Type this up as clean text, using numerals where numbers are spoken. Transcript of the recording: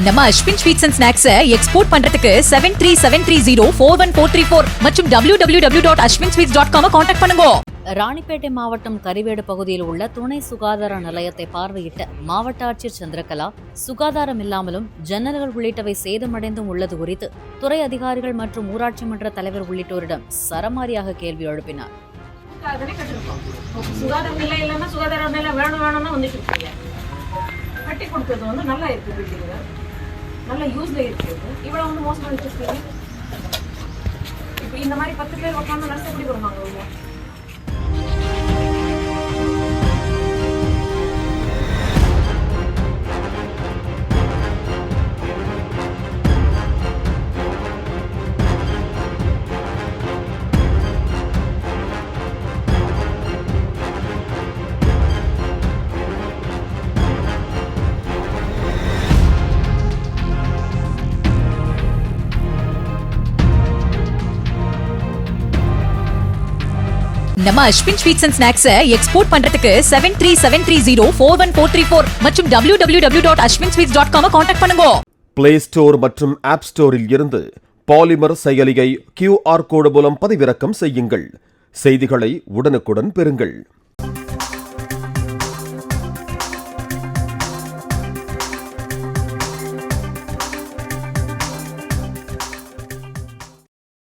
நம்ம Ashwin sweets and snacks export பண்றதுக்கு 7373041434 மற்றும் www.ashwinsweets.com கான்டாக்ட் பண்ணுங்க. ராணிப்பேட்டை மாவட்டம் கரிவேடு பகுதியில் உள்ள துணை சுகாதார நிலையத்தை பார்வையிட்ட மாவட்ட ஆட்சியர் சந்திரகலா, சுகாதாரம் இல்லாமலும் ஜன்னல்கள் உள்ளிட்டவை சேதமடைந்தும் உள்ளது குறித்து துறை அதிகாரிகள் மற்றும் ஊராட்சி மன்ற தலைவர் உள்ளிட்டோரிடம் சரமாரியாக கேள்வி எழுப்பினார். கட்டி கொடுத்தது வந்து நல்லா இருக்கு, பில்டிங் நல்ல யூஸ்ல இருக்கு. இவ்வளவு வந்து மோசமா வச்சிருக்கீங்க. இப்போ இந்த மாதிரி 10 பேர் உட்காந்து நர்ஸ் எப்படி வருவாங்க உள்ள? நம்ம Ashwin sweets and snacks export பண்றதுக்கு 7373041434 மற்றும் www.ashwinsweets.com கான்டாக்ட் பண்ணுங்க. பிளே ஸ்டோர் மற்றும் ஆப் ஸ்டோரில் இருந்து பாலிமர் செயலியை QR கோடு மூலம் பதிவிறக்கம் செய்யுங்கள். செய்திகளை உடனுக்குடன் பெறுங்கள்.